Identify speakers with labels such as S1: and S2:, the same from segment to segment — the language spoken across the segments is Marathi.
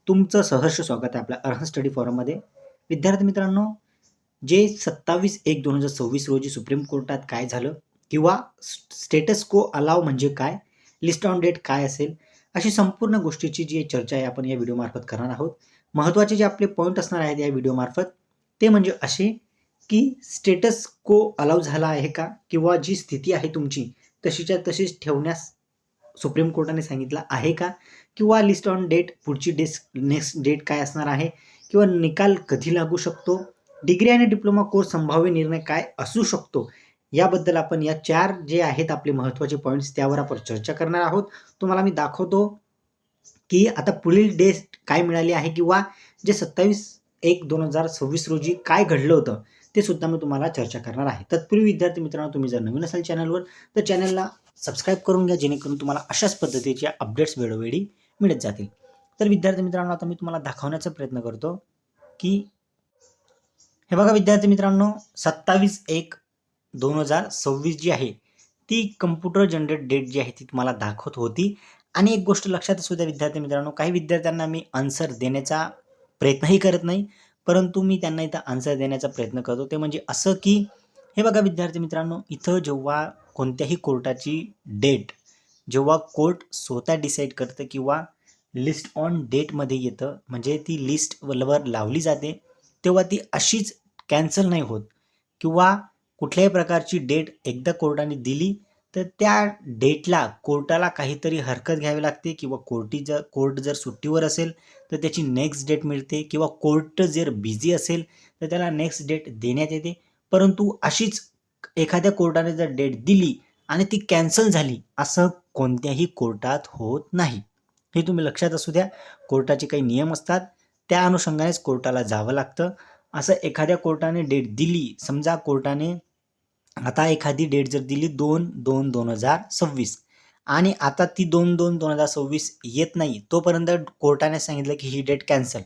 S1: तुमचं सहर्ष स्वागत आहे आपल्या अर्हम स्टडी फॉरममध्ये. विद्यार्थी मित्रांनो, जे 27/1/2026 रोजी सुप्रीम कोर्टात काय झालं किंवा स्टेटस को अलाव म्हणजे काय, लिस्ट ऑन डेट काय असेल, अशी संपूर्ण गोष्टीची जी चर्चा आहे आपण या व्हिडिओमार्फत करणार आहोत. महत्त्वाचे जे आपले पॉईंट असणार आहेत या व्हिडिओमार्फत ते म्हणजे असे की स्टेटस को अलाव झाला आहे का, किंवा जी स्थिती आहे तुमची तशीच्या तशीच ठेवण्यास सुप्रीम कोर्टाने सांगितलं आहे का, किंवा लिस्ट ऑन डेट पुढची नेक्स्ट डेट काय असणार आहे, किंवा निकाल कधी लागू शकतो, डिग्री आणि डिप्लोमा कोर्स संभाव्य निर्णय काय असू शकतो, याबद्दल आपण या 4 जे आहेत आपले महत्त्वाचे पॉईंट्स त्यावर आपण चर्चा करणार आहोत. तुम्हाला मी दाखवतो की आता पुढील डेट काय मिळाली आहे, किंवा जे 27/1/2026 रोजी काय घडलं होतं ते सुद्धा मी तुम्हाला चर्चा करणार आहे. तत्पूर्वी विद्यार्थी मित्रांनो, तुम्ही जर नवीन असाल चॅनलवर तर चॅनलला सबस्क्राईब करून घ्या, जेणेकरून तुम्हाला अशाच पद्धतीच्या अपडेट्स वेळोवेळी मिळत जातील. तर विद्यार्थी मित्रांनो, आता मी तुम्हाला दाखवण्याचा प्रयत्न करतो की हे बघा विद्यार्थी मित्रांनो, 27/1/2026 जी आहे ती कम्प्युटर जनरेट डेट जी आहे ती तुम्हाला दाखवत होती. आणि एक गोष्ट लक्षात असू द्या विद्यार्थी मित्रांनो, काही विद्यार्थ्यांना मी आन्सर देण्याचा प्रयत्नही करत नाही, परंतु मी त्यांना इथं आन्सर देण्याचा प्रयत्न करतो. ते म्हणजे असं की हे बघा विद्यार्थी मित्रांनो, इथं जेव्हा कोणत्याही कोर्टाची डेट जेव्हा कोर्ट स्वतः डिसाईड करतं किंवा लिस्ट ऑन डेटमध्ये येतं, म्हणजे ती लिस्टवर लावली जाते, तेव्हा ती अशीच कॅन्सल नाही होत. किंवा कुठल्याही प्रकारची डेट एकदा कोर्टाने दिली तर त्या डेटला कोर्टाला काहीतरी हरकत घ्यावी लागते, किंवा कोर्ट जर सुट्टीवर असेल तर त्याची नेक्स्ट डेट मिळते, किंवा कोर्ट जर बिझी असेल तर त्याला नेक्स्ट डेट देण्यात येते. परंतु अशीच एखाद्या कोर्टाने जर डेट दिली आणि ती कॅन्सल झाली, असं कोणत्याही कोर्टात होत नाही. हे तुम्ही लक्षात असू द्या. कोर्टाचे काही नियम असतात, त्या अनुषंगानेच कोर्टाला जावं लागतं. असं एखाद्या कोर्टाने डेट दिली, समजा कोर्टाने आता एखादी डेट जर दिली 2/2/2026 आणि आता ती 2/2/2026 येत नाही, तोपर्यंत कोर्टाने सांगितलं की ही डेट कॅन्सल,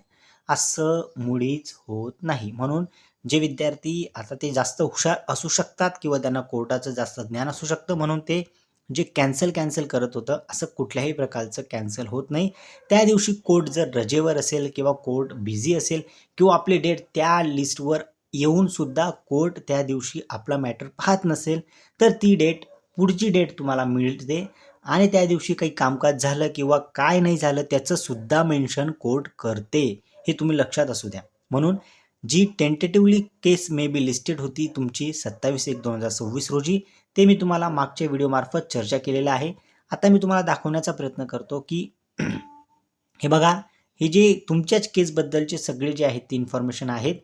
S1: असं मुळीच होत नाही. म्हणून जे विद्यार्थी आता ते जास्त हुशार असू शकतात किंवा त्यांना कोर्टाचं जास्त ज्ञान असू शकतं, म्हणून ते जे कॅन्सल करत होतं, असं कुठल्याही प्रकारचं कॅन्सल होत नाही. त्या दिवशी कोर्ट जर रजेवर असेल किंवा कोर्ट बिझी असेल किंवा आपली डेट त्या लिस्टवर येऊन सुद्धा कोर्ट त्या दिवशी आपला मॅटर पाहत नसेल, तर ती डेट पुढची डेट तुम्हाला मिळते आणि त्या दिवशी काही कामकाज झालं किंवा काय नाही झालं त्याचं सुद्धा मेन्शन कोर्ट करते. हे तुम्ही लक्षात असू द्या. म्हणून जी tentatively case may be listed होती तुमची 27/1/2026 रोजी, ते मी तुम्हाला मागच्या व्हिडिओमार्फत चर्चा केलेलं आहे. आता मी तुम्हाला दाखवण्याचा प्रयत्न करतो की हे बघा, हे जे तुमच्याच केसबद्दलचे सगळे जे आहेत ती इन्फॉर्मेशन आहेत.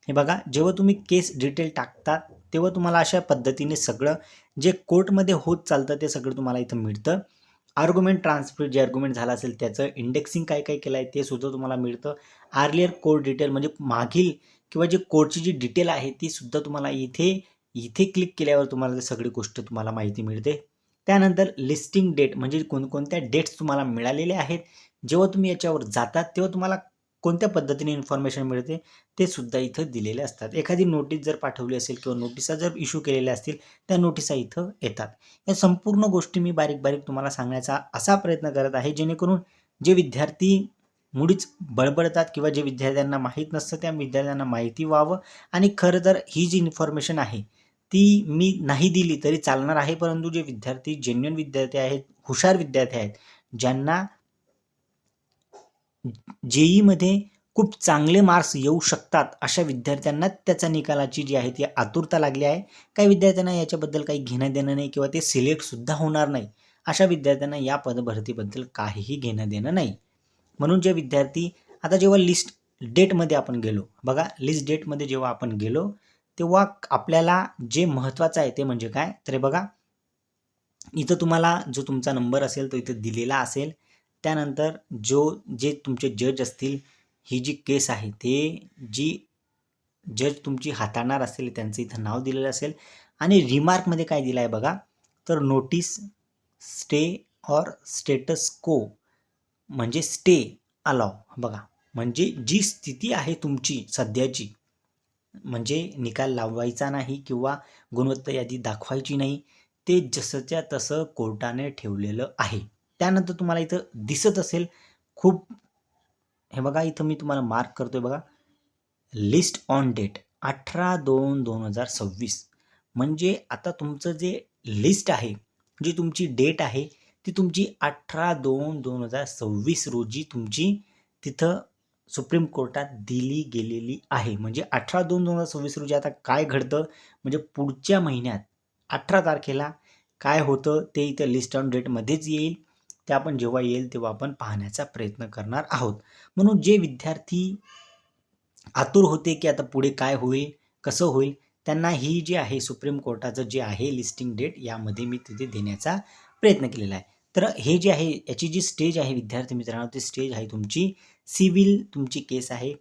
S1: हे बघा, जेव्हा तुम्ही केस डिटेल टाकतात तेव्हा तुम्हाला अशा पद्धतीने सगळं जे कोर्टमध्ये होत चालतं ते सगळं तुम्हाला इथं मिळतं. आर्ग्युमेंट ट्रान्सफर जे आर्ग्युमेंट झालं असेल त्याचं इंडेक्सिंग काय काय केलं आहे ते सुद्धा तुम्हाला मिळतं. आर्लियर कोर्ट डिटेल म्हणजे मागील किंवा जे कोर्टची जी डिटेल आहे ती सुद्धा तुम्हाला इथे इथे क्लिक केल्यावर तुम्हाला सगळी गोष्ट तुम्हाला माहिती मिळते. त्यानंतर लिस्टिंग डेट म्हणजे कोणकोणत्या डेट्स तुम्हाला मिळालेल्या आहेत, जेव्हा तुम्ही याच्यावर जातात तेव्हा तुम्हाला कोणत्या पद्धतीने इन्फॉर्मेशन मिळते ते सुद्धा इथं दिलेले असतात. एखादी नोटीस जर पाठवली असेल किंवा नोटिसा जर इश्यू केलेल्या असतील त्या नोटिसा इथं येतात. या संपूर्ण गोष्टी मी बारीक बारीक तुम्हाला सांगण्याचा असा प्रयत्न करत आहे, जेणेकरून जे विद्यार्थी मुळीच बडबडतात किंवा जे विद्यार्थ्यांना माहीत नसतं त्या विद्यार्थ्यांना माहिती व्हावं. आणि खरं तर ही जी इन्फॉर्मेशन आहे ती मी नाही दिली तरी चालणार आहे, परंतु जे विद्यार्थी जेन्युइन विद्यार्थी आहेत, हुशार विद्यार्थी आहेत, ज्यांना जेईमध्ये खूप चांगले मार्क्स येऊ शकतात, अशा विद्यार्थ्यांना त्याचा निकालाची जी आहे ती आतुरता लागली आहे. काही विद्यार्थ्यांना याच्याबद्दल काही घेणं देणं नाही किंवा ते सिलेक्टसुद्धा होणार नाही. अशा विद्यार्थ्यांना या पदभरतीबद्दल काहीही घेणं देणं नाही. म्हणून जे विद्यार्थी आता जेव्हा लिस्ट डेटमध्ये आपण गेलो, बघा लिस्ट डेटमध्ये जेव्हा आपण गेलो तेव्हा आपल्याला जे महत्त्वाचं आहे ते म्हणजे काय, तर बघा इथं तुम्हाला जो तुमचा नंबर असेल तो इथं दिलेला असेल. त्यानंतर जे तुमचे जज असतील, ही जी केस आहे ते जी जज तुमची हाताळणार असेल त्यांचं इथं नाव दिलेलं असेल. आणि रिमार्कमध्ये काय दिलं आहे बघा, तर नोटीस स्टे ऑर स्टेटस को म्हणजे स्टे अलाव. बघा, म्हणजे जी स्थिती आहे तुमची सध्याची, म्हणजे निकाल लावायचा नाही किंवा गुणवत्ता यादी दाखवायची नाही, ते जसंच्या तसं कोर्टाने ठेवलेलं आहे. त्यानंतर तुम्हाला इथं दिसत असेल खूप हे बघा इथं मी तुम्हाला मार्क करतोय बघा, लिस्ट ऑन डेट 18/2/2026. म्हणजे आता तुमचं जे लिस्ट आहे, जी तुमची डेट आहे ती तुमची 18/2/2026 रोजी तुमची तिथं सुप्रीम कोर्टात दिली गेलेली आहे. म्हणजे 18/2/2026 रोजी आता काय घडतं, म्हणजे पुढच्या महिन्यात 18 तारखेला काय होतं ते इथं लिस्ट ऑन डेटमध्येच येईल. ते आपण जेव्हा येईल तेव्हा आपण पाहण्याचा प्रयत्न करणार आहोत. म्हणून जे विद्यार्थी आतुर होते की आता पुढे काय होईल, कसं होईल, त्यांना ही जी आहे सुप्रीम कोर्टाचं जे आहे लिस्टिंग डेट यामध्ये मी तिथे देण्याचा प्रयत्न केलेला आहे. तर हे जे आहे याची जी स्टेज आहे विद्यार्थी मित्रांनो, ती स्टेज आहे तुमची सिव्हिल तुमची केस आहे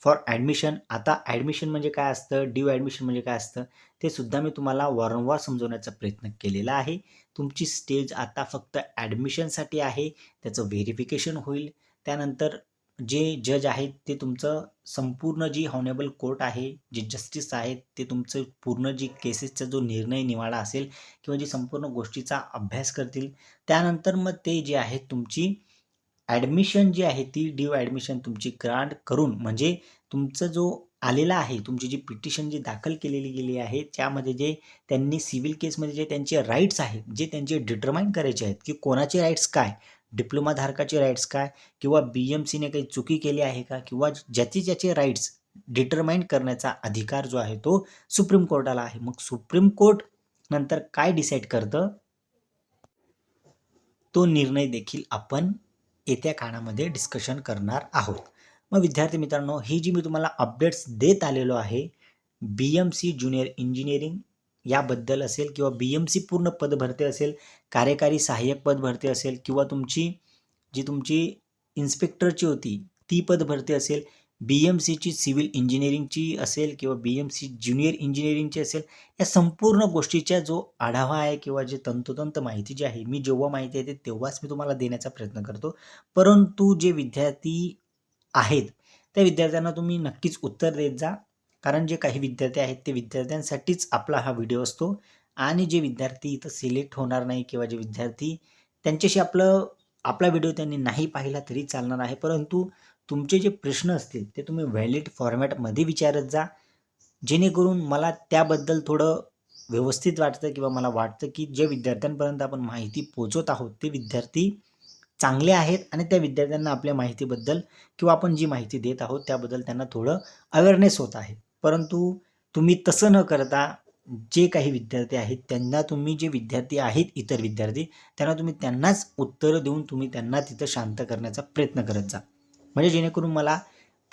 S1: फॉर ॲडमिशन. आता ॲडमिशन म्हणजे काय असतं, ड्यू ॲडमिशन म्हणजे काय असतं, ते सुद्धा मी तुम्हाला वारंवार समजवण्याचा प्रयत्न केलेला आहे. तुमची स्टेज आता फक्त ॲडमिशनसाठी आहे. त्याचं व्हेरिफिकेशन होईल. त्यानंतर जे जज आहेत ते तुमचं संपूर्ण जी हॉनेबल कोर्ट आहे, जे जस्टिस आहेत ते तुमचं पूर्ण जी केसेसचा जो निर्णय निवाडा असेल किंवा जी संपूर्ण गोष्टीचा अभ्यास करतील. त्यानंतर मग ते जे आहे तुमची ॲडमिशन जी आहे ती ड्यू ॲडमिशन तुमची ग्रांट करून, म्हणजे तुमचं जो आलेला आहे, तुमची जी पिटिशन जी दाखल केलेली गेली आहे त्यामध्ये जे त्यांनी सिव्हिल केसमध्ये जे त्यांचे राईट्स आहेत, जे त्यांचे डिटरमाइन करायचे आहेत की कोणाचे राईट्स काय, डिप्लोमा धारकाचे राईट्स काय, किंवा BMCने काही चुकी केली आहे का, किंवा ज्याचे ज्याचे राईट्स डिटरमाइन करण्याचा अधिकार जो आहे तो सुप्रीम कोर्टाला आहे. मग सुप्रीम कोर्ट नंतर काय डिसाईड करतं, तो निर्णय देखील आपण येत्या काळामध्ये डिस्कशन करणार आहोत. मग विद्यार्थी मित्रांनो, ही जी मी तुम्हाला अपडेट्स देत आलेलो आहे BMC ज्युनियर इंजिनिअरिंग याबद्दल असेल, किंवा BMC पूर्ण पदभरती असेल, कार्यकारी सहाय्यक पदभरती असेल, किंवा तुमची तुमची इन्स्पेक्टरची होती ती पदभरती असेल, BMCची सिव्हिल इंजिनिअरिंगची असेल, किंवा BMC ज्युनियर इंजिनिअरिंगची असेल, या संपूर्ण गोष्टीचा जो आढावा आहे किंवा जे तंतोतंत माहिती जी आहे, मी जेव्हा माहिती येते तेव्हाच मी तुम्हाला देण्याचा प्रयत्न करतो. परंतु जे विद्यार्थी आहेत त्या विद्यार्थ्यांना तुम्ही नक्कीच उत्तर देत जा. कारण जे काही विद्यार्थी आहेत ते विद्यार्थ्यांसाठीच आपला हा व्हिडिओ असतो. आणि जे विद्यार्थी इथं सिलेक्ट होणार नाही, किंवा जे विद्यार्थी त्यांच्याशी आपला व्हिडिओ त्यांनी नाही पाहिला तरी चालणार आहे, परंतु तुमचे जे प्रश्न असतील ते तुम्ही व्हॅलिड फॉर्मॅटमध्ये विचारत जा, जेणेकरून मला त्याबद्दल थोडं व्यवस्थित वाटतं, किंवा मला वाटतं की जे विद्यार्थ्यांपर्यंत आपण माहिती पोहोचवत आहोत ते विद्यार्थी चांगले आहेत, आणि त्या विद्यार्थ्यांना आपल्या माहितीबद्दल किंवा आपण जी माहिती देत आहोत त्याबद्दल त्यांना थोडं अवेअरनेस होत आहे. परंतु तुम्ही तसं न करता जे काही विद्यार्थी आहेत त्यांना तुम्ही, जे विद्यार्थी आहेत इतर विद्यार्थी, त्यांना तुम्ही त्यांनाच उत्तरं देऊन तुम्ही त्यांना तिथं शांत करण्याचा प्रयत्न करत जा. म्हणजे जेणेकरून मला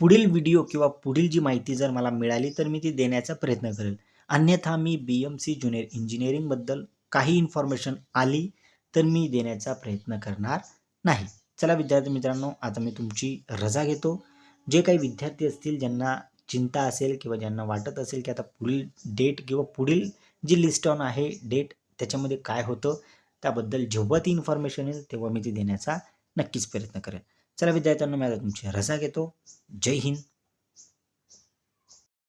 S1: पुढील व्हिडिओ किंवा पुढील जी माहिती जर मला मिळाली तर मी ती देण्याचा प्रयत्न करेल. अन्यथा मी BMC ज्युनियर इंजिनिअरिंगबद्दल काही इन्फॉर्मेशन आली तर मी देण्याचा प्रयत्न करणार नाही. चला विद्यार्थी मित्रांनो, आता मी तुमची रजा घेतो. जे काही विद्यार्थी असतील ज्यांना चिंता असेल, किंवा ज्यांना वाटत असेल की आता पुढील डेट किंवा पुढील जी लिस्ट ऑन आहे डेट त्याच्यामध्ये काय होतं, त्याबद्दल जेव्हा ती इन्फॉर्मेशन येईल तेव्हा मी ती देण्याचा नक्कीच प्रयत्न करेन. चला विद्यार्थ्यांनो, मी आता तुमची रजा घेतो. जय हिंद.